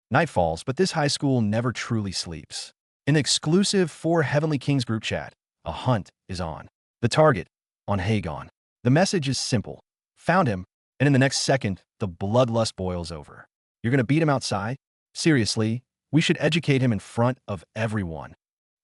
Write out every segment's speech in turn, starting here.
Night falls, but this high school never truly sleeps. In the exclusive For Heavenly Kings group chat, a hunt is on. The target, on Hagon. The message is simple. Found him, and in the next second, the bloodlust boils over. You're gonna beat him outside? Seriously, we should educate him in front of everyone.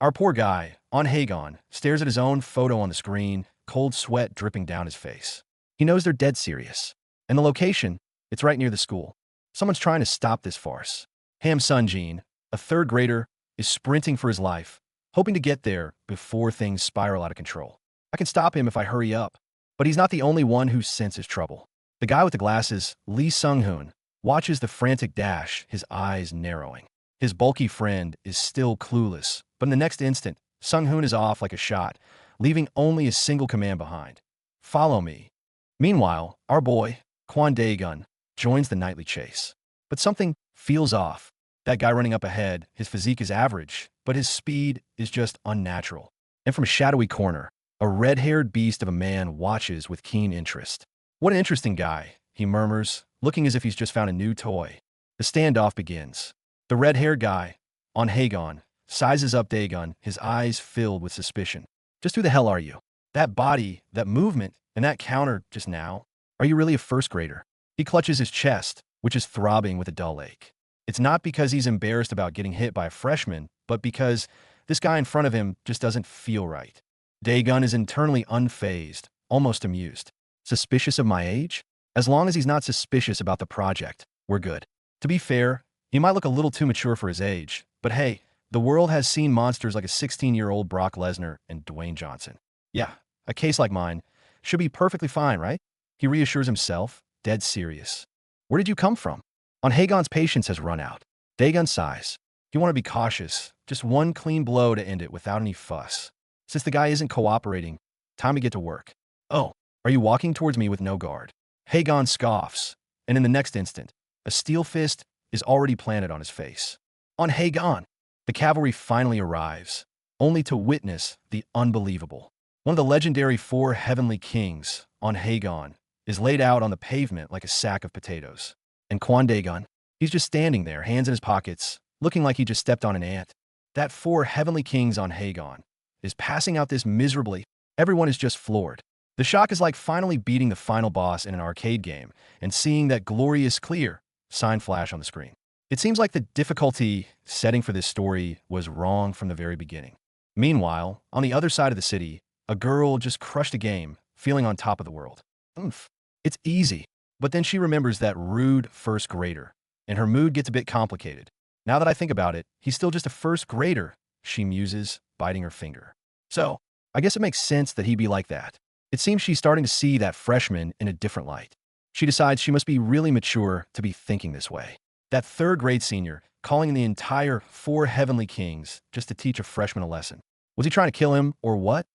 Our poor guy, on Hagon, stares at his own photo on the screen, cold sweat dripping down his face. He knows they're dead serious. And the location, it's right near the school. Someone's trying to stop this farce. Ham Sunjin, a third grader, is sprinting for his life, hoping to get there before things spiral out of control. I can stop him if I hurry up. But he's not the only one who senses trouble. The guy with the glasses, Lee Sung-hoon, watches the frantic dash, his eyes narrowing. His bulky friend is still clueless, but in the next instant, Sung-hoon is off like a shot, leaving only a single command behind. Follow me. Meanwhile, our boy, Kwon Dae-gun, joins the nightly chase. But something feels off. That guy running up ahead, his physique is average, but his speed is just unnatural. And from a shadowy corner, a red-haired beast of a man watches with keen interest. What an interesting guy, he murmurs, looking as if he's just found a new toy. The standoff begins. The red-haired guy, on Hagon, sizes up Daegun, his eyes filled with suspicion. Just who the hell are you? That body, that movement, and that counter just now? Are you really a first grader? He clutches his chest, which is throbbing with a dull ache. It's not because he's embarrassed about getting hit by a freshman, but because this guy in front of him just doesn't feel right. Daegun is internally unfazed, almost amused. Suspicious of my age? As long as he's not suspicious about the project, we're good. To be fair, he might look a little too mature for his age, but hey, the world has seen monsters like a 16-year-old Brock Lesnar and Dwayne Johnson. Yeah, a case like mine should be perfectly fine, right? He reassures himself, dead serious. Where did you come from? On Hagon's patience has run out. Daegun sighs. You want to be cautious, just one clean blow to end it without any fuss. Since the guy isn't cooperating, time to get to work. Oh, are you walking towards me with no guard? Hagon scoffs, and in the next instant, a steel fist is already planted on his face. On Hagon, the cavalry finally arrives, only to witness the unbelievable. One of the legendary 4 heavenly kings, on Hagon, is laid out on the pavement like a sack of potatoes. And Kwon Dae-gun, he's just standing there, hands in his pockets, looking like he just stepped on an ant. That 4 heavenly kings on Hagon is passing out this miserably. Everyone is just floored. The shock is like finally beating the final boss in an arcade game and seeing that glorious clear sign flash on the screen. It seems like the difficulty setting for this story was wrong from the very beginning. Meanwhile, on the other side of the city, a girl just crushed a game, feeling on top of the world. Oomph. It's easy. But then she remembers that rude first grader, and her mood gets a bit complicated. Now that I think about it, he's still just a first grader, she muses, biting her finger. So, I guess it makes sense that he'd be like that. It seems she's starting to see that freshman in a different light. She decides she must be really mature to be thinking this way. That third grade senior, calling in the entire 4 heavenly kings just to teach a freshman a lesson. Was he trying to kill him, or what?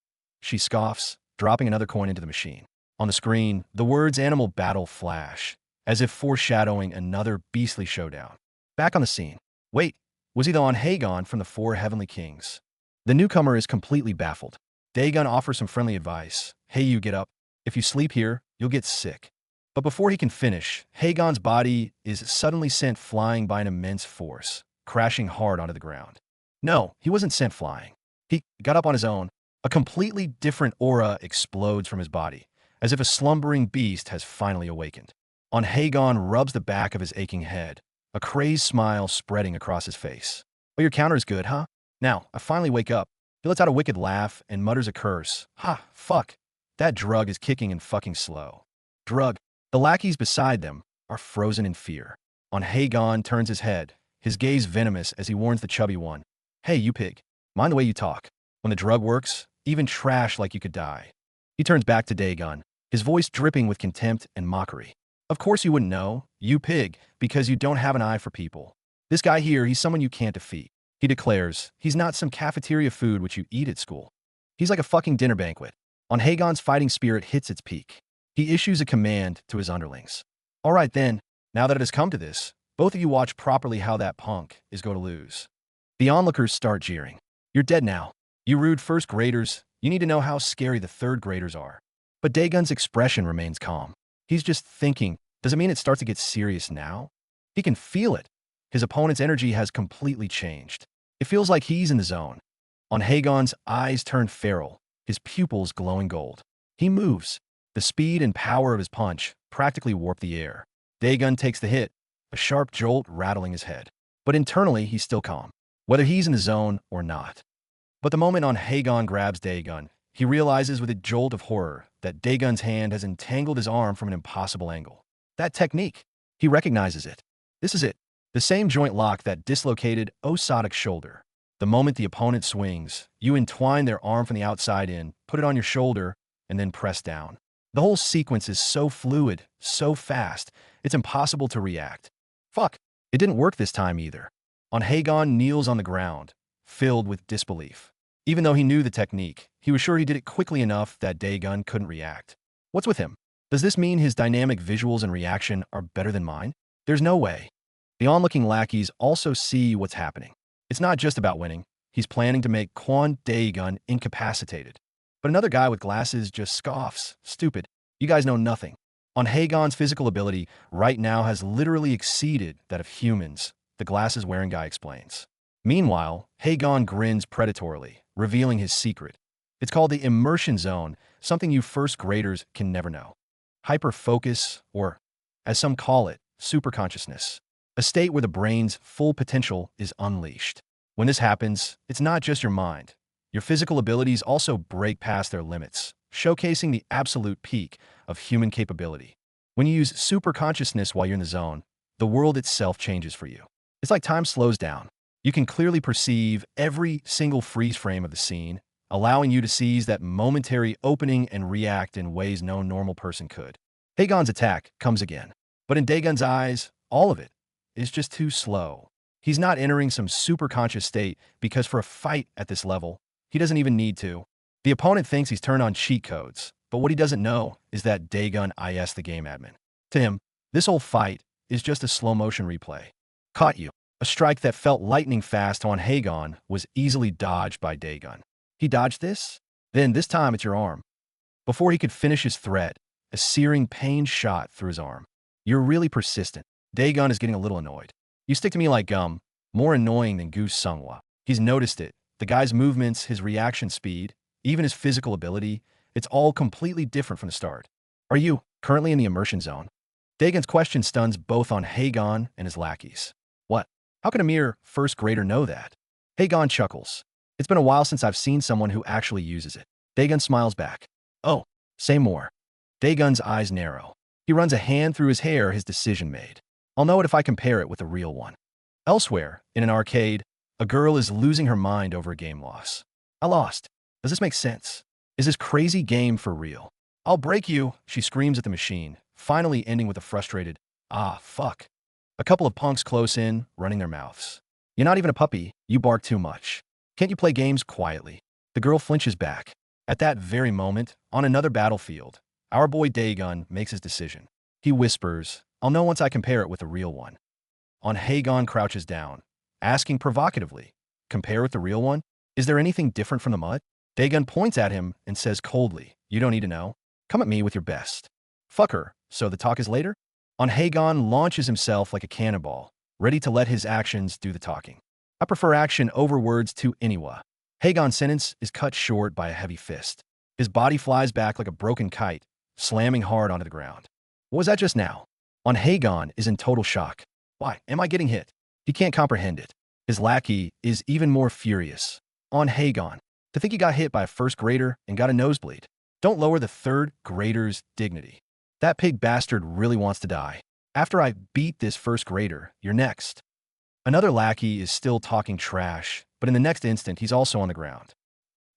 She scoffs, dropping another coin into the machine. On the screen, the words animal battle flash, as if foreshadowing another beastly showdown. Back on the scene. Wait, was he the on Hagon from the 4 heavenly kings? The newcomer is completely baffled. Daegun offers some friendly advice. Hey, you get up. If you sleep here, you'll get sick. But before he can finish, Hagon's body is suddenly sent flying by an immense force, crashing hard onto the ground. No, he wasn't sent flying. He got up on his own. A completely different aura explodes from his body, as if a slumbering beast has finally awakened. On Hagon rubs the back of his aching head, a crazed smile spreading across his face. Oh, your counter is good, huh? Now, I finally wake up. He lets out a wicked laugh and mutters a curse. Ha, fuck. That drug is kicking and fucking slow. Drug. The lackeys beside them are frozen in fear. On Hagon turns his head, his gaze venomous as he warns the chubby one. Hey, you pig. Mind the way you talk. When the drug works, even trash like you could die. He turns back to Daegun, his voice dripping with contempt and mockery. Of course you wouldn't know, you pig, because you don't have an eye for people. This guy here, he's someone you can't defeat. He declares, he's not some cafeteria food which you eat at school. He's like a fucking dinner banquet. On Hagon's fighting spirit hits its peak. He issues a command to his underlings. All right then, now that it has come to this, both of you watch properly how that punk is going to lose. The onlookers start jeering. You're dead now. You rude first graders, you need to know how scary the third graders are. But Daegun's expression remains calm. He's just thinking, does it mean it starts to get serious now? He can feel it. His opponent's energy has completely changed. It feels like he's in the zone. On Hagon's eyes turn feral, his pupils glowing gold. He moves. The speed and power of his punch practically warp the air. Dagon takes the hit, a sharp jolt rattling his head. But internally, he's still calm, whether he's in the zone or not. But the moment on Hagon grabs Dagon, he realizes with a jolt of horror that Dagon's hand has entangled his arm from an impossible angle. That technique, he recognizes it. This is it. The same joint lock that dislocated Osadich's shoulder. The moment the opponent swings, you entwine their arm from the outside in, put it on your shoulder, and then press down. The whole sequence is so fluid, so fast, it's impossible to react. Fuck, it didn't work this time either. On Hagon kneels on the ground, filled with disbelief. Even though he knew the technique, he was sure he did it quickly enough that Dagon couldn't react. What's with him? Does this mean his dynamic visuals and reaction are better than mine? There's no way. The onlooking lackeys also see what's happening. It's not just about winning. He's planning to make Kwon Daegun incapacitated. But another guy with glasses just scoffs. Stupid. You guys know nothing. On Hagon's physical ability right now has literally exceeded that of humans, the glasses-wearing guy explains. Meanwhile, Hagon grins predatorily, revealing his secret. It's called the immersion zone, something you first graders can never know. Hyperfocus, or, as some call it, superconsciousness. A state where the brain's full potential is unleashed. When this happens, it's not just your mind. Your physical abilities also break past their limits, showcasing the absolute peak of human capability. When you use superconsciousness while you're in the zone, the world itself changes for you. It's like time slows down. You can clearly perceive every single freeze frame of the scene, allowing you to seize that momentary opening and react in ways no normal person could. Hagon's attack comes again, but in Dagon's eyes, all of it is just too slow. He's not entering some superconscious state because for a fight at this level, he doesn't even need to. The opponent thinks he's turned on cheat codes, but what he doesn't know is that Dagon is the game admin. To him, this whole fight is just a slow-motion replay. Caught you. A strike that felt lightning fast on Hagon was easily dodged by Dagon. He dodged this? Then this time it's your arm. Before he could finish his threat, a searing pain shot through his arm. You're really persistent. Dagon is getting a little annoyed. You stick to me like gum, more annoying than Goose Sungwa. He's noticed it. The guy's movements, his reaction speed, even his physical ability, it's all completely different from the start. Are you currently in the immersion zone? Dagon's question stuns both on Hagon and his lackeys. What? How can a mere first grader know that? Hagon chuckles. It's been a while since I've seen someone who actually uses it. Dagon smiles back. Oh, say more. Dagon's eyes narrow. He runs a hand through his hair, his decision made. I'll know it if I compare it with a real one. Elsewhere, in an arcade, a girl is losing her mind over a game loss. I lost. Does this make sense? Is this crazy game for real? I'll break you, she screams at the machine, finally ending with a frustrated, ah, fuck. A couple of punks close in, running their mouths. You're not even a puppy, you bark too much. Can't you play games quietly? The girl flinches back. At that very moment, on another battlefield, our boy Dagon makes his decision. He whispers, I'll know once I compare it with a real one. On Hagon crouches down, asking provocatively, compare with the real one? Is there anything different from the mud? Dagon points at him and says coldly, you don't need to know. Come at me with your best. Fuck her, so the talk is later? On Hagon launches himself like a cannonball, ready to let his actions do the talking. I prefer action over words to anyone. Hagon's sentence is cut short by a heavy fist. His body flies back like a broken kite, slamming hard onto the ground. What was that just now? On Hagon is in total shock. Why am I getting hit? He can't comprehend it. His lackey is even more furious. On Hagon, to think he got hit by a first grader and got a nosebleed. Don't lower the third grader's dignity. That pig bastard really wants to die. After I beat this first grader, you're next. Another lackey is still talking trash, but in the next instant, he's also on the ground.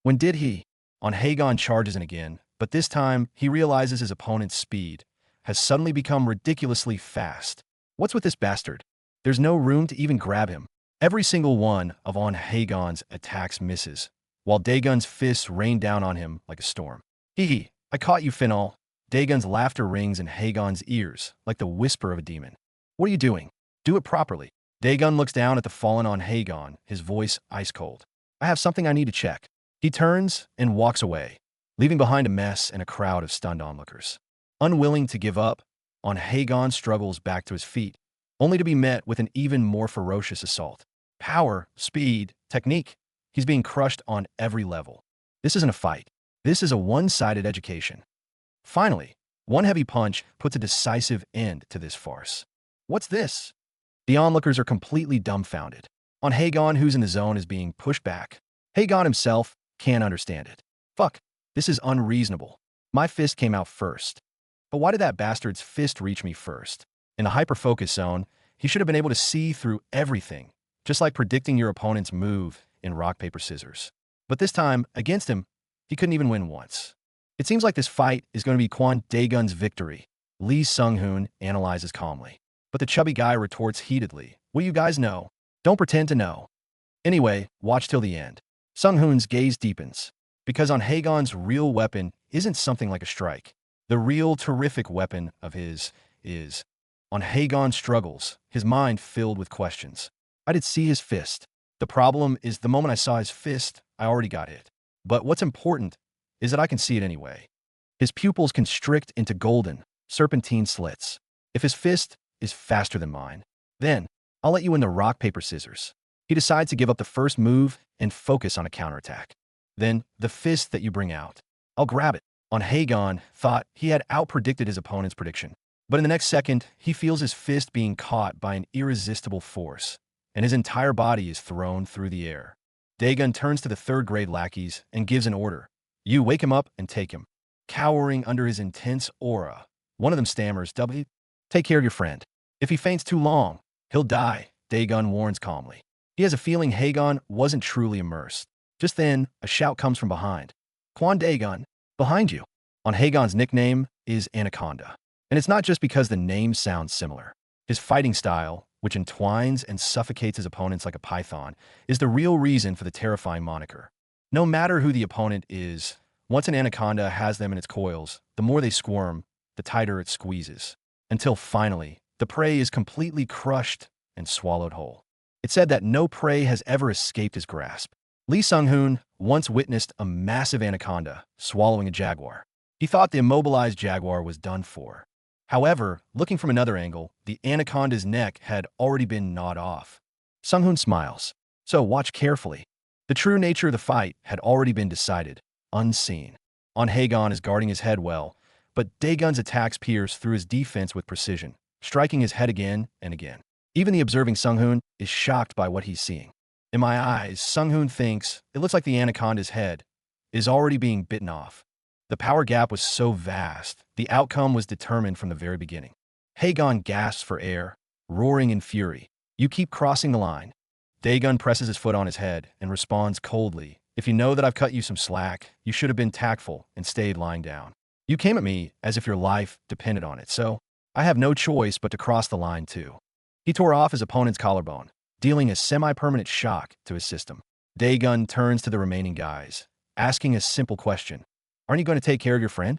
When did he? On Hagon charges in again, but this time he realizes his opponent's speed has suddenly become ridiculously fast. What's with this bastard? There's no room to even grab him. Every single one of On Hagon's attacks misses, while Dagon's fists rain down on him like a storm. Hee hee, I caught you, Finol. Dagon's laughter rings in Hagon's ears like the whisper of a demon. What are you doing? Do it properly. Dagon looks down at the fallen On Hagon, his voice ice cold. I have something I need to check. He turns and walks away, leaving behind a mess and a crowd of stunned onlookers. Unwilling to give up, On Hagon struggles back to his feet, only to be met with an even more ferocious assault. Power, speed, technique. He's being crushed on every level. This isn't a fight. This is a one-sided education. Finally, one heavy punch puts a decisive end to this farce. What's this? The onlookers are completely dumbfounded. On Hagon, who's in the zone, is being pushed back. Hagon himself can't understand it. Fuck, this is unreasonable. My fist came out first. But why did that bastard's fist reach me first? In the hyper-focus zone, he should have been able to see through everything, just like predicting your opponent's move in rock, paper, scissors. But this time, against him, he couldn't even win once. It seems like this fight is going to be Kwon Daegun's victory, Lee Sung-hoon analyzes calmly. But the chubby guy retorts heatedly, "What do you guys know? Don't pretend to know." Anyway, watch till the end. Sung-hoon's gaze deepens, because on Hagon's real weapon isn't something like a strike. The real terrific weapon of his is, on Hagon struggles, his mind filled with questions. I did see his fist. The problem is the moment I saw his fist, I already got hit. But what's important is that I can see it anyway. His pupils constrict into golden, serpentine slits. If his fist is faster than mine, then I'll let you in the rock, paper, scissors. He decides to give up the first move and focus on a counterattack. Then, the fist that you bring out, I'll grab it. On Hagon thought he had outpredicted his opponent's prediction. But in the next second, he feels his fist being caught by an irresistible force, and his entire body is thrown through the air. Daegun turns to the third-grade lackeys and gives an order. You wake him up and take him. Cowering under his intense aura, one of them stammers, "W, take care of your friend. If he faints too long, he'll die," Daegun warns calmly. He has a feeling Hagon wasn't truly immersed. Just then, a shout comes from behind. "Kwon Daegun, behind you." On Hagon's nickname is Anaconda. And it's not just because the name sounds similar. His fighting style, which entwines and suffocates his opponents like a python, is the real reason for the terrifying moniker. No matter who the opponent is, once an anaconda has them in its coils, the more they squirm, the tighter it squeezes, until finally, the prey is completely crushed and swallowed whole. It's said that no prey has ever escaped his grasp. Lee Sung-hoon once witnessed a massive anaconda swallowing a jaguar. He thought the immobilized jaguar was done for. However, looking from another angle, the anaconda's neck had already been gnawed off. Sung-hoon smiles. So watch carefully. The true nature of the fight had already been decided, unseen. On Hagon is guarding his head well, but Daegun's attacks pierce through his defense with precision, striking his head again and again. Even the observing Sung-hoon is shocked by what he's seeing. In my eyes, Sung-hoon thinks it looks like the anaconda's head is already being bitten off. The power gap was so vast, the outcome was determined from the very beginning. Hagon gasps for air, roaring in fury. "You keep crossing the line." Daegun presses his foot on his head and responds coldly. "If you know that I've cut you some slack, you should have been tactful and stayed lying down. You came at me as if your life depended on it, so I have no choice but to cross the line too." He tore off his opponent's collarbone, dealing a semi-permanent shock to his system. Daegun turns to the remaining guys, asking a simple question. "Aren't you going to take care of your friend?"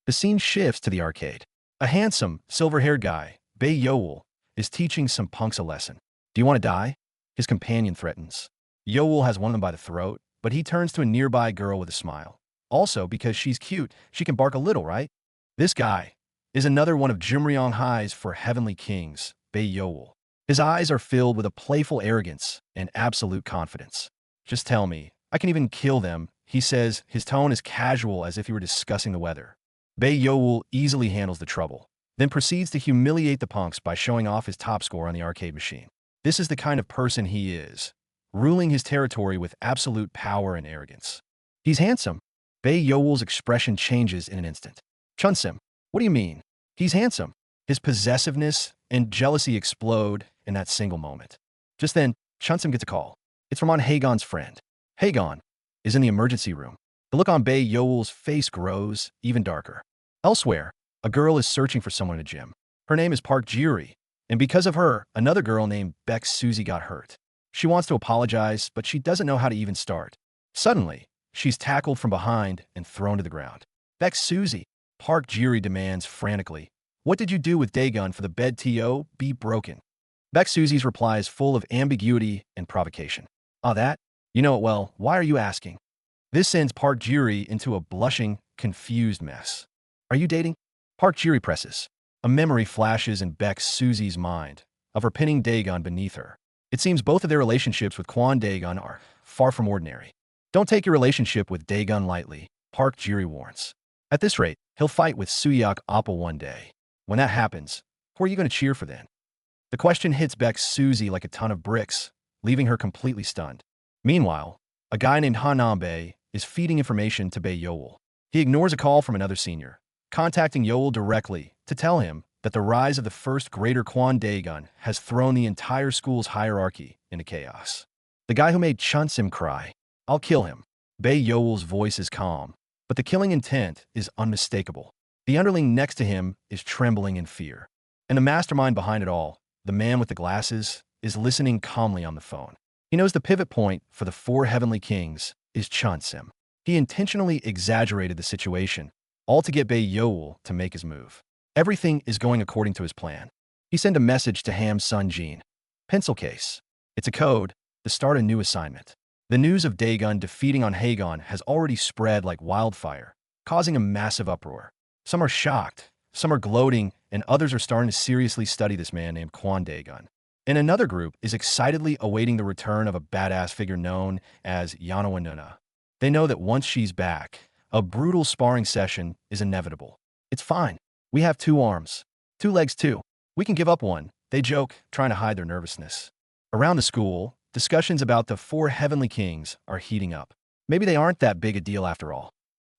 The scene shifts to the arcade. A handsome, silver-haired guy, Bae Yeol, is teaching some punks a lesson. "Do you want to die?" his companion threatens. Yeol has one of them by the throat, but he turns to a nearby girl with a smile. Also, because she's cute, she can bark a little, right? This guy is another one of Jumryong Hai's for Heavenly Kings, Bae Yeol. His eyes are filled with a playful arrogance and absolute confidence. "Just tell me, I can even kill them," he says, his tone as casual as if he were discussing the weather. Bae Yeol easily handles the trouble, then proceeds to humiliate the punks by showing off his top score on the arcade machine. This is the kind of person he is, ruling his territory with absolute power and arrogance. "He's handsome." Bae Yeol's expression changes in an instant. "Chunsim, what do you mean? He's handsome." His possessiveness and jealousy explode in that single moment. Just then, Chunsim gets a call. It's from on Hagon's friend. Hagon is in the emergency room. The look on Bae Yeol's face grows even darker. Elsewhere, a girl is searching for someone in a gym. Her name is Park Jiri, and because of her, another girl named Beck Suzy got hurt. She wants to apologize, but she doesn't know how to even start. Suddenly, she's tackled from behind and thrown to the ground. "Beck Suzy," Park Jiri demands frantically. "What did you do with Daegun for the bed to be broken?" Beck Suzy's reply is full of ambiguity and provocation. "Ah, that? You know it well. Why are you asking?" This sends Park Jiri into a blushing, confused mess. "Are you dating?" Park Jiri presses. A memory flashes in Beck Suzy's mind. of her pinning Daegun beneath her. It seems both of their relationships with Kwon Daegun are far from ordinary. Don't take your relationship with Daegun lightly, Park Jiri warns. At this rate, he'll fight with Suyak Appa one day. When that happens, who are you going to cheer for then? The question hits Beck's Suzy like a ton of bricks, leaving her completely stunned. Meanwhile, a guy named Han Nambae is feeding information to Bae Yoel. He ignores a call from another senior, contacting Yoel directly to tell him that the rise of the first grader Kwon Daegun has thrown the entire school's hierarchy into chaos. The guy who made Chunsim cry, I'll kill him. Bae Yoel's voice is calm, but the killing intent is unmistakable. The underling next to him is trembling in fear. And the mastermind behind it all, the man with the glasses, is listening calmly on the phone. He knows the pivot point for the four heavenly kings is Chunsim. He intentionally exaggerated the situation, all to get Bae Yoel to make his move. Everything is going according to his plan. He sent a message to Ham's son Jean. Pencil case. It's a code to start a new assignment. The news of Daegun defeating on Haegon has already spread like wildfire, causing a massive uproar. Some are shocked, some are gloating, and others are starting to seriously study this man named Kwon Daegun. And another group is excitedly awaiting the return of a badass figure known as Yanawanuna. They know that once she's back, a brutal sparring session is inevitable. It's fine. We have 2 arms. 2 legs too. We can give up one, they joke, trying to hide their nervousness. Around the school, discussions about the 4 heavenly kings are heating up. Maybe they aren't that big a deal after all.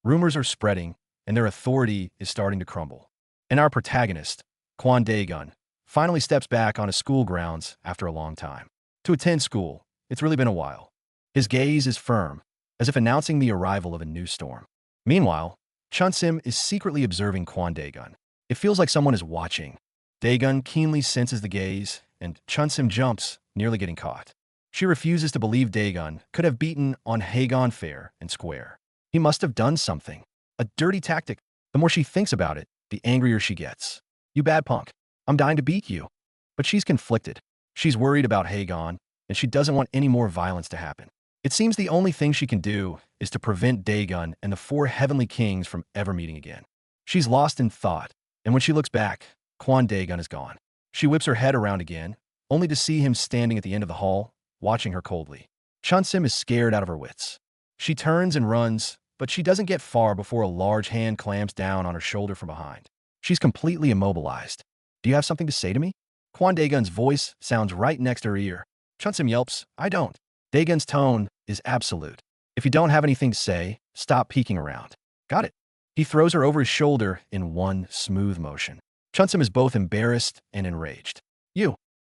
Rumors are spreading, and their authority is starting to crumble. And our protagonist, Kwon Daegun, finally steps back on his school grounds after a long time. To attend school, it's really been a while. His gaze is firm, as if announcing the arrival of a new storm. Meanwhile, Chunsim is secretly observing Kwon Daegun. It feels like someone is watching. Daegun keenly senses the gaze, and Chunsim jumps, nearly getting caught. She refuses to believe Daegun could have beaten on Haegon fair and square. He must have done something. A dirty tactic. The more she thinks about it, the angrier she gets. You bad punk. I'm dying to beat you. But she's conflicted. She's worried about Haegon, and she doesn't want any more violence to happen. It seems the only thing she can do is to prevent Daegun and the 4 heavenly kings from ever meeting again. She's lost in thought, and when she looks back, Kwon Daegun is gone. She whips her head around again, only to see him standing at the end of the hall, watching her coldly. Chunsim is scared out of her wits. She turns and runs, but she doesn't get far before a large hand clamps down on her shoulder from behind. She's completely immobilized. Do you have something to say to me? Kwon Daegun's voice sounds right next to her ear. Chunsim yelps, I don't. Daegun's tone is absolute. If you don't have anything to say, stop peeking around. Got it. He throws her over his shoulder in one smooth motion. Chunsim is both embarrassed and enraged.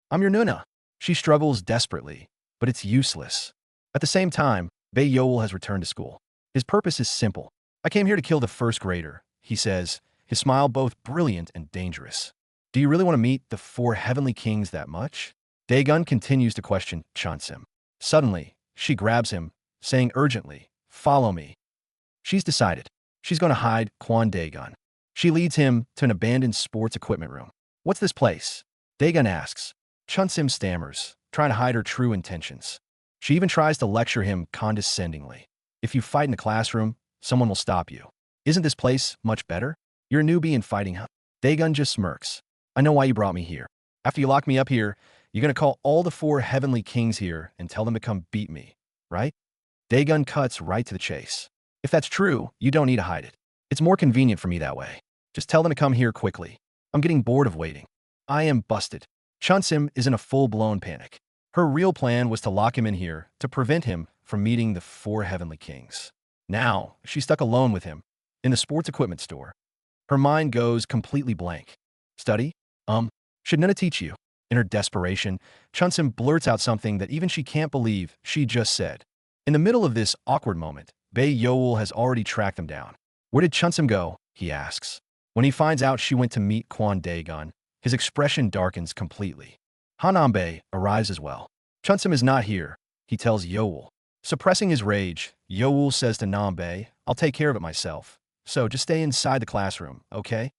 I'm your Nuna. She struggles desperately, but it's useless. At the same time, Bae Yoel has returned to school. His purpose is simple. I came here to kill the first grader, he says, his smile both brilliant and dangerous. Do you really want to meet the 4 heavenly kings that much? Daegun continues to question Chunsim. Suddenly, she grabs him, saying urgently, follow me. She's decided. She's going to hide Kwon Daegun. She leads him to an abandoned sports equipment room. What's this place? Daegun asks. Chunsim stammers, trying to hide her true intentions. She even tries to lecture him condescendingly. If you fight in the classroom, someone will stop you. Isn't this place much better? You're a newbie in fighting, huh? Daegun just smirks. I know why you brought me here. After you lock me up here, you're going to call all the 4 heavenly kings here and tell them to come beat me, right? Daegun cuts right to the chase. If that's true, you don't need to hide it. It's more convenient for me that way. Just tell them to come here quickly. I'm getting bored of waiting. I am busted. Chunsim is in a full-blown panic. Her real plan was to lock him in here to prevent him from meeting the 4 heavenly kings. Now, she's stuck alone with him in the sports equipment store. Her mind goes completely blank. Study? Should Nuna teach you? In her desperation, Chunsim blurts out something that even she can't believe she just said. In the middle of this awkward moment, Bae Yoel has already tracked them down. Where did Chunsim go? He asks. When he finds out she went to meet Kwon Daegun, his expression darkens completely. Hanambae arrives as well. Chunsim is not here, he tells Yoel. Suppressing his rage, Yoel says to Nambae, I'll take care of it myself. So just stay inside the classroom, okay?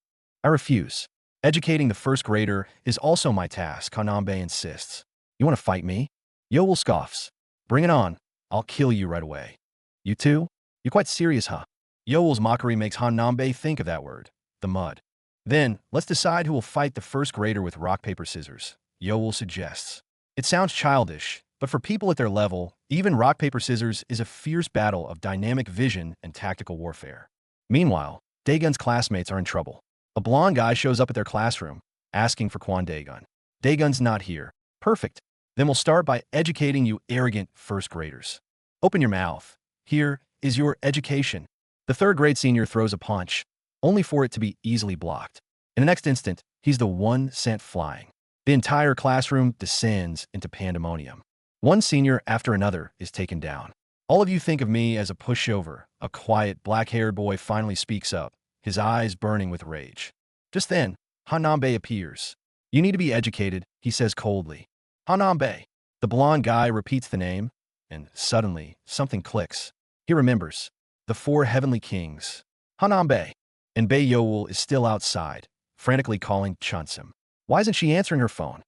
I refuse. Educating the first grader is also my task, Hanambae insists. You want to fight me? Yoel scoffs. Bring it on. I'll kill you right away. You too? You're quite serious, huh? Yoel's mockery makes Hanambae think of that word, the mud. Then, let's decide who will fight the first grader with rock, paper, scissors. Yoel suggests. It sounds childish, but for people at their level, even rock, paper, scissors is a fierce battle of dynamic vision and tactical warfare. Meanwhile, Daegun's classmates are in trouble. A blonde guy shows up at their classroom, asking for Kwon Daegun. Daegun's not here. Perfect. Then we'll start by educating you arrogant first graders. Open your mouth. Here is your education. The third grade senior throws a punch, only for it to be easily blocked. In the next instant, he's the one sent flying. The entire classroom descends into pandemonium. One senior after another is taken down. All of you think of me as a pushover. A quiet, black-haired boy finally speaks up, his eyes burning with rage. Just then, Hanambe appears. You need to be educated, he says coldly. Hanambe. The blonde guy repeats the name, and suddenly, something clicks. He remembers. The four heavenly kings. Hanambe. And Bae Yoel is still outside, frantically calling Chunsim. Why isn't she answering her phone?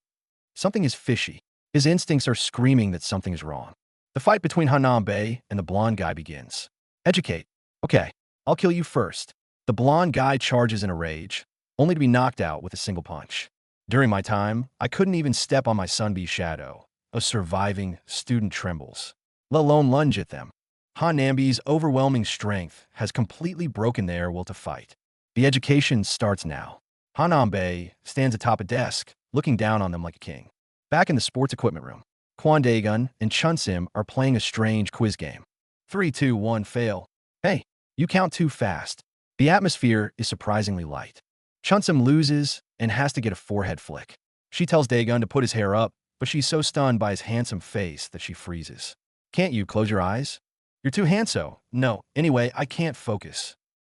Something is fishy. His instincts are screaming that something is wrong. The fight between Hanambe and the blonde guy begins. Educate. Okay, I'll kill you first. The blonde guy charges in a rage, only to be knocked out with a single punch. During my time, I couldn't even step on my Sunbee's shadow. A surviving student trembles, let alone lunge at them. Hanambe's overwhelming strength has completely broken their will to fight. The education starts now. Hanambe stands atop a desk, looking down on them like a king. Back in the sports equipment room, Kwon Daegun and Chunsim are playing a strange quiz game. 3, 2, 1, fail. Hey, you count too fast. The atmosphere is surprisingly light. Chunsim loses and has to get a forehead flick. She tells Daegun to put his hair up, but she's so stunned by his handsome face that she freezes. Can't you close your eyes? You're too handsome. No, anyway, I can't focus.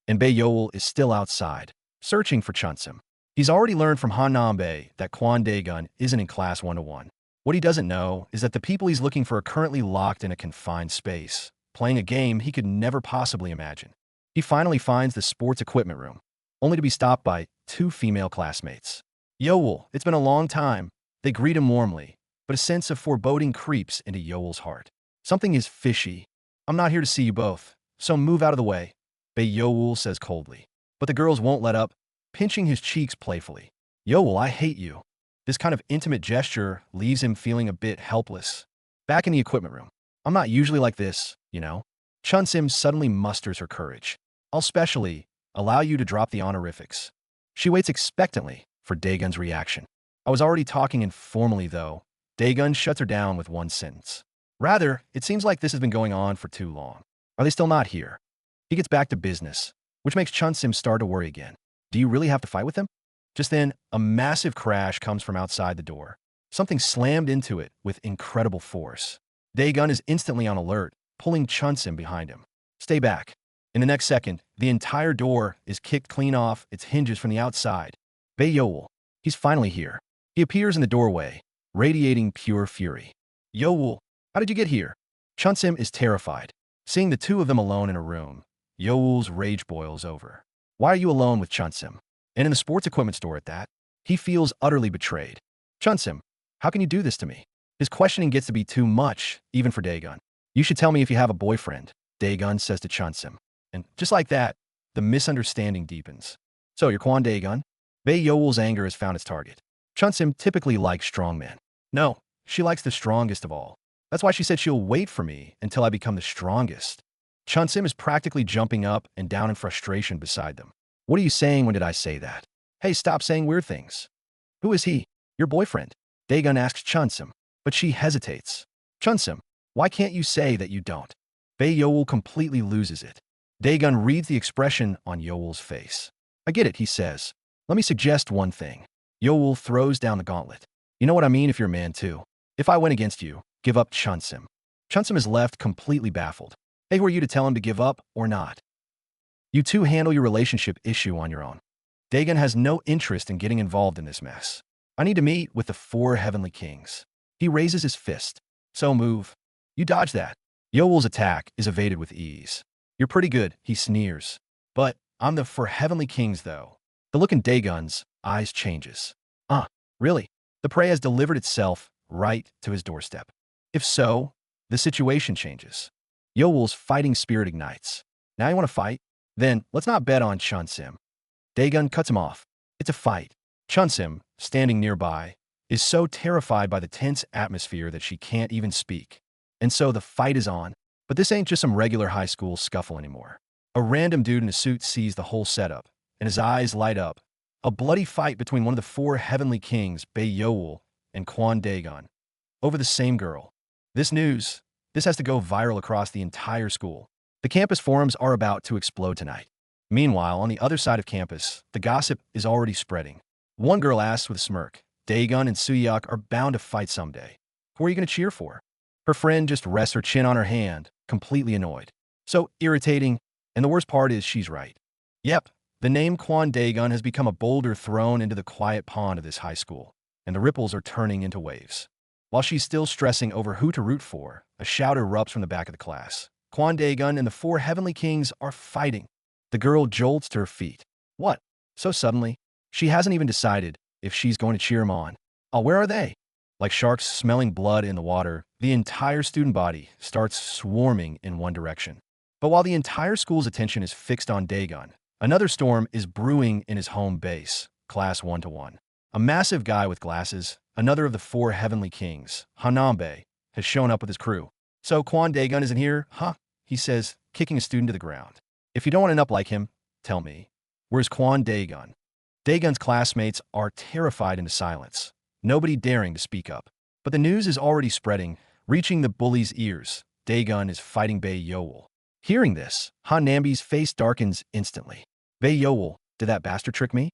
And Bae Yoel is still outside, searching for Chunsim. He's already learned from Hanambe that Kwon Daegun isn't in class 101. What he doesn't know is that the people he's looking for are currently locked in a confined space, playing a game he could never possibly imagine. He finally finds the sports equipment room, only to be stopped by two female classmates. Yoel, it's been a long time. They greet him warmly, but a sense of foreboding creeps into Yoel's heart. Something is fishy. I'm not here to see you both, so move out of the way, Bae Yoel says coldly. But the girls won't let up, pinching his cheeks playfully. Yoel, I hate you. This kind of intimate gesture leaves him feeling a bit helpless. Back in the equipment room. I'm not usually like this, you know. Chunsim suddenly musters her courage. I'll specially allow you to drop the honorifics. She waits expectantly for Daegun's reaction. I was already talking informally, though. Daegun shuts her down with one sentence. Rather, it seems like this has been going on for too long. Are they still not here? He gets back to business, which makes Chunsim start to worry again. Do you really have to fight with him? Just then, a massive crash comes from outside the door. Something slammed into it with incredible force. Daegun is instantly on alert, pulling Chunsim behind him. Stay back. In the next second, the entire door is kicked clean off its hinges from the outside. Bae Yoel, he's finally here. He appears in the doorway, radiating pure fury. Yoel, how did you get here? Chunsim is terrified. Seeing the two of them alone in a room, Yoel's rage boils over. Why are you alone with Chunsim? And in the sports equipment store at that? He feels utterly betrayed. Chunsim, how can you do this to me? His questioning gets to be too much, even for Daegun. You should tell me if you have a boyfriend, Daegun says to Chunsim. And just like that, the misunderstanding deepens. So you're Kwon Daegun? Bae Yoel's anger has found its target. Chunsim typically likes strong men. No, she likes the strongest of all. That's why she said she'll wait for me until I become the strongest. Chunsim is practically jumping up and down in frustration beside them. What are you saying? When did I say that? Hey, stop saying weird things. Who is he? Your boyfriend. Daegun asks Chunsim, but she hesitates. Chunsim, why can't you say that you don't? Bae Yoel completely loses it. Daegun reads the expression on Yoel's face. I get it, he says. Let me suggest one thing. Yoel throws down the gauntlet. You know what I mean if you're a man too. If I went against you, give up Chunsim. Chunsim is left completely baffled. Hey, who are you to tell him to give up or not? You two handle your relationship issue on your own. Daegun has no interest in getting involved in this mess. I need to meet with the four heavenly kings. He raises his fist. So move. You dodge that. Yoel's attack is evaded with ease. You're pretty good, he sneers. But I'm the four heavenly kings, though. The look in Daegun's eyes changes. Really? The prey has delivered itself right to his doorstep. If so, the situation changes. Yoel's fighting spirit ignites. Now you want to fight? Then let's not bet on Chunsim. Daegun cuts him off. It's a fight. Chunsim, standing nearby, is so terrified by the tense atmosphere that she can't even speak. And so the fight is on. But this ain't just some regular high school scuffle anymore. A random dude in a suit sees the whole setup, and his eyes light up. A bloody fight between one of the four heavenly kings, Bae and Kwon Daegun, over the same girl. This has to go viral across the entire school. The campus forums are about to explode tonight. Meanwhile, on the other side of campus, the gossip is already spreading. One girl asks with a smirk, Daegun and Suyuk are bound to fight someday. Who are you going to cheer for? Her friend just rests her chin on her hand, completely annoyed. So irritating, and the worst part is she's right. Yep, the name Kwon Daegun has become a boulder thrown into the quiet pond of this high school, and the ripples are turning into waves. While she's still stressing over who to root for, a shout erupts from the back of the class. Kwon Daegun and the four heavenly kings are fighting. The girl jolts to her feet. What? So suddenly? She hasn't even decided if she's going to cheer him on. Oh, where are they? Like sharks smelling blood in the water, the entire student body starts swarming in one direction. But while the entire school's attention is fixed on Daegun, another storm is brewing in his home base, Class 1-1. A massive guy with glasses, another of the four heavenly kings, Hanambe, has shown up with his crew. So Kwon Daegun isn't here, huh? He says, kicking a student to the ground. If you don't want to end up like him, tell me. Where's Kwon Daegun? Daegun's classmates are terrified into silence, nobody daring to speak up. But the news is already spreading, reaching the bullies' ears. Daegun is fighting Bae. Hearing this, Han Nambi's face darkens instantly. Bae, did that bastard trick me?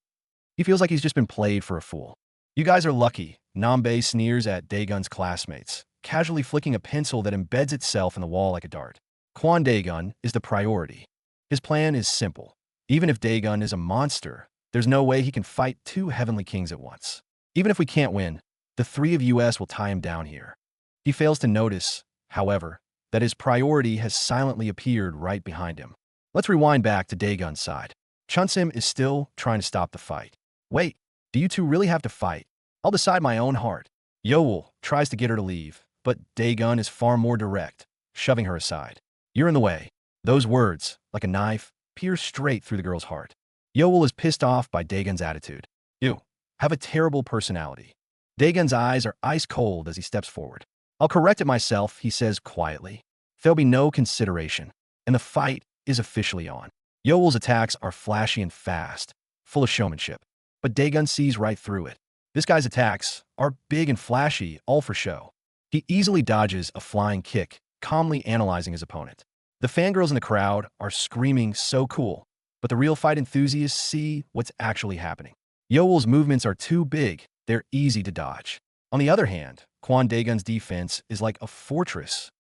He feels like he's just been played for a fool. You guys are lucky, Nambe sneers at Daegun's classmates, casually flicking a pencil that embeds itself in the wall like a dart. Kwon Daegun is the priority. His plan is simple. Even if Daegun is a monster, there's no way he can fight two heavenly kings at once. Even if we can't win, the three of us will tie him down here. He fails to notice, however, that his priority has silently appeared right behind him. Let's rewind back to Daegun's side. Chunsim is still trying to stop the fight. Wait, do you two really have to fight? I'll decide my own heart. Yeowol tries to get her to leave, but Daegun is far more direct, shoving her aside. You're in the way. Those words, like a knife, pierce straight through the girl's heart. Yeowol is pissed off by Daegun's attitude. You have a terrible personality. Daegun's eyes are ice cold as he steps forward. I'll correct it myself, he says quietly. There'll be no consideration, and the fight is officially on. Yeowol's attacks are flashy and fast, full of showmanship, but Daegun sees right through it. This guy's attacks are big and flashy, all for show. He easily dodges a flying kick, calmly analyzing his opponent. The fangirls in the crowd are screaming so cool, but the real fight enthusiasts see what's actually happening. Yeowol's movements are too big, they're easy to dodge. On the other hand, Kwon Daegun's defense is like a fortress.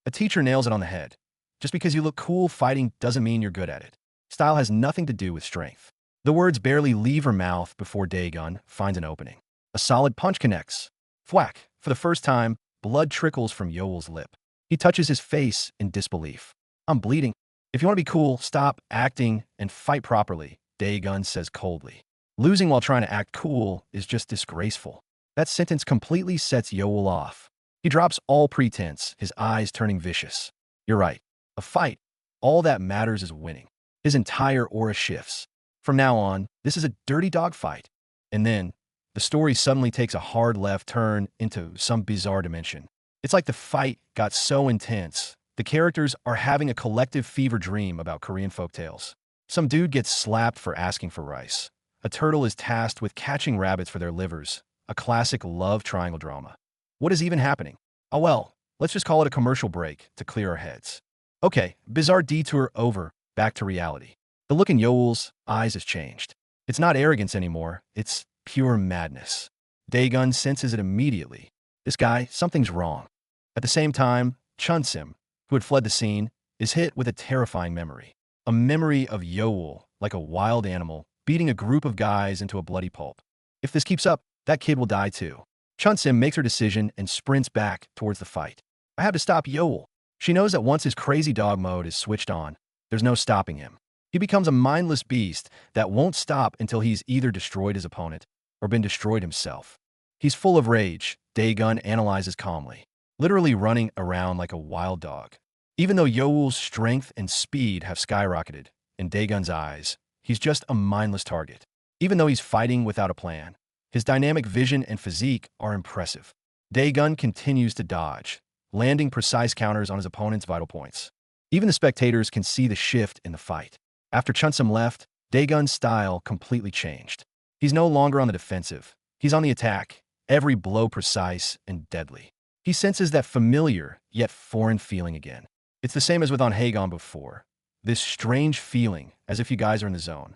A teacher nails it on the head. Just because you look cool fighting doesn't mean you're good at it. Style has nothing to do with strength. The words barely leave her mouth before Daegun finds an opening. A solid punch connects. Thwack! For the first time, blood trickles from Yeowol's lip. He touches his face in disbelief. I'm bleeding. If you want to be cool, stop acting and fight properly, Daegun says coldly. Losing while trying to act cool is just disgraceful. That sentence completely sets Yeowol off. He drops all pretense, his eyes turning vicious. You're right. A fight. All that matters is winning. His entire aura shifts. From now on, this is a dirty dog fight. And then, the story suddenly takes a hard left turn into some bizarre dimension. It's like the fight got so intense, the characters are having a collective fever dream about Korean folktales. Some dude gets slapped for asking for rice. A turtle is tasked with catching rabbits for their livers, a classic love triangle drama. What is even happening? Oh well, let's just call it a commercial break to clear our heads. Okay, bizarre detour over, back to reality. The look in Yeowol's eyes has changed. It's not arrogance anymore, it's pure madness. Daegun senses it immediately. This guy, something's wrong. At the same time, Chunsim, who had fled the scene, is hit with a terrifying memory. A memory of Yeowol, like a wild animal, beating a group of guys into a bloody pulp. If this keeps up, that kid will die too. Chunsim makes her decision and sprints back towards the fight. I have to stop Yeowol. She knows that once his crazy dog mode is switched on, there's no stopping him. He becomes a mindless beast that won't stop until he's either destroyed his opponent or been destroyed himself. He's full of rage, Daegun analyzes calmly, literally running around like a wild dog. Even though Yeowol's strength and speed have skyrocketed, in Daegun's eyes, he's just a mindless target. Even though he's fighting without a plan, His dynamic vision and physique are impressive. Daegun continues to dodge, landing precise counters on his opponent's vital points. Even the spectators can see the shift in the fight. After Chunsim left, Daegun's style completely changed. He's no longer on the defensive. He's on the attack, every blow precise and deadly. He senses that familiar, yet foreign feeling again. It's the same as with on Haegon before. This strange feeling, as if you guys are in the zone.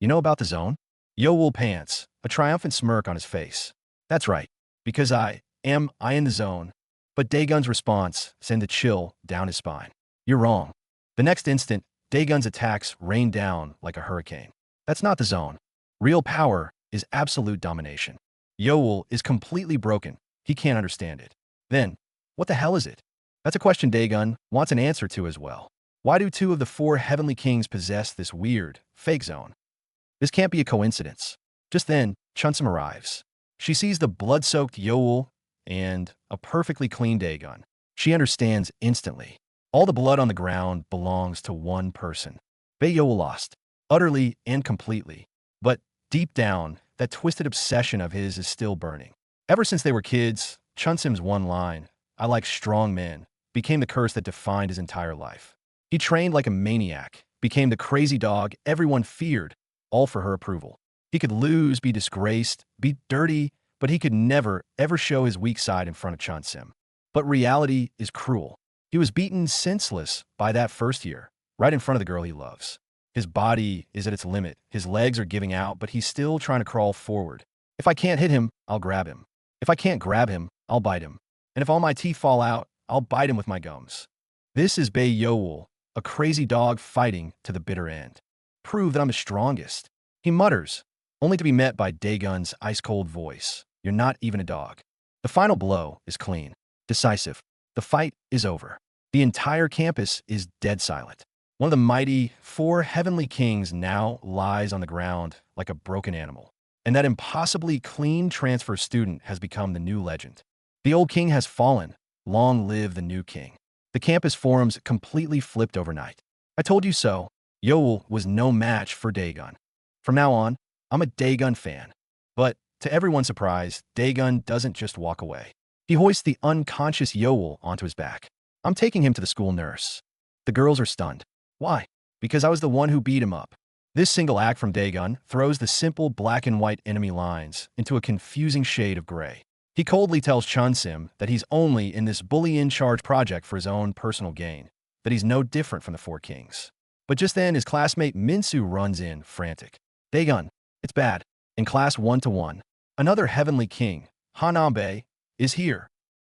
You know about the zone? Yeowol pants, a triumphant smirk on his face. That's right, because I in the zone. But Daegun's response sent a chill down his spine. You're wrong. The next instant, Daegun's attacks rained down like a hurricane. That's not the zone. Real power is absolute domination. Yeowol is completely broken. He can't understand it. Then, what the hell is it? That's a question Daegun wants an answer to as well. Why do 2 of the 4 Heavenly Kings possess this weird, fake zone? This can't be a coincidence. Just then, Chunsim arrives. She sees the blood-soaked Yeowol and a perfectly clean Daegun. She understands instantly. All the blood on the ground belongs to one person. Yeowol lost, utterly and completely. But deep down, that twisted obsession of his is still burning. Ever since they were kids, Chunsim's one line, "I like strong men," became the curse that defined his entire life. He trained like a maniac, became the crazy dog everyone feared, all for her approval. He could lose, be disgraced, be dirty, but he could never, ever show his weak side in front of Chunsim. But reality is cruel. He was beaten senseless by that first year, right in front of the girl he loves. His body is at its limit, his legs are giving out, but he's still trying to crawl forward. If I can't hit him, I'll grab him. If I can't grab him, I'll bite him. And if all my teeth fall out, I'll bite him with my gums. This is Yeowol, a crazy dog fighting to the bitter end. Prove that I'm the strongest. He mutters, only to be met by Daegun's ice-cold voice. You're not even a dog. The final blow is clean, decisive. The fight is over. The entire campus is dead silent. One of the mighty 4 Heavenly Kings now lies on the ground like a broken animal. And that impossibly clean transfer student has become the new legend. The old king has fallen. Long live the new king. The campus forums completely flipped overnight. I told you so. Yeowol was no match for Daegun. From now on, I'm a Daegun fan. But, to everyone's surprise, Daegun doesn't just walk away. He hoists the unconscious Yeowol onto his back. I'm taking him to the school nurse. The girls are stunned. Why? Because I was the one who beat him up. This single act from Daegun throws the simple black and white enemy lines into a confusing shade of gray. He coldly tells Chunsim that he's only in this bully in charge project for his own personal gain, that he's no different from the 4 kings. But just then, his classmate Minsu runs in, frantic. Daegun, it's bad. In class 1-1, another Heavenly King, Hanambe, is here.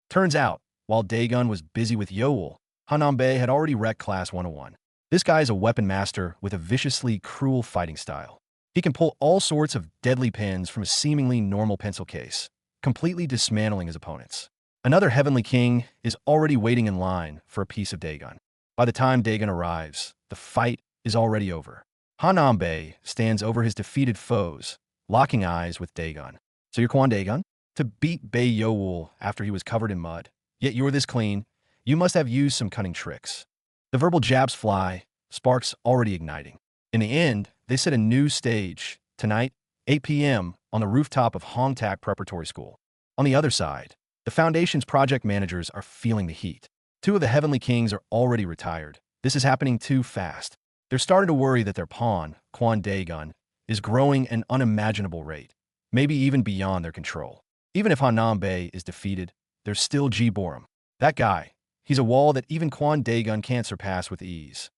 Turns out, while Daegun was busy with Yeowol, Hanambe had already wrecked class 101. This guy is a weapon master with a viciously cruel fighting style. He can pull all sorts of deadly pins from a seemingly normal pencil case, completely dismantling his opponents. Another Heavenly King is already waiting in line for a piece of Daegun. By the time Daegun arrives, the fight is already over. Hanambe stands over his defeated foes, locking eyes with Daegun. So you're Kwon Daegun? To beat Yeowol after he was covered in mud, yet you're this clean, you must have used some cunning tricks. The verbal jabs fly, sparks already igniting. In the end, they set a new stage, tonight, 8 p.m., on the rooftop of Hongtak Preparatory School. On the other side, the Foundation's project managers are feeling the heat. 2 of the Heavenly Kings are already retired. This is happening too fast. They're starting to worry that their pawn, Kwon Daegun, is growing at an unimaginable rate, maybe even beyond their control. Even if Hanambe is defeated, there's still Ji-Borum. That guy, he's a wall that even Kwon Daegun can't surpass with ease.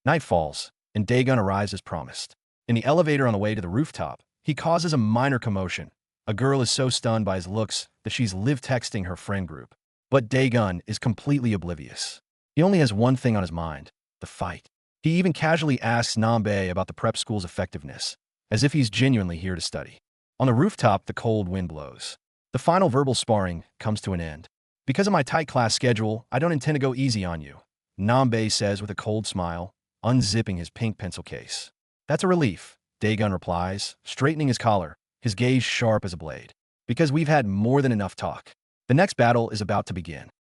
Night falls, and Daegun arrives as promised. In the elevator on the way to the rooftop, he causes a minor commotion. A girl is so stunned by his looks that she's live texting her friend group. But Daegun is completely oblivious. He only has one thing on his mind, the fight. He even casually asks Nambe about the prep school's effectiveness, as if he's genuinely here to study. On the rooftop, the cold wind blows. The final verbal sparring comes to an end. Because of my tight class schedule, I don't intend to go easy on you, Nambe says with a cold smile, unzipping his pink pencil case. That's a relief, Daegun replies, straightening his collar, his gaze sharp as a blade. Because we've had more than enough talk. The next battle is about to begin.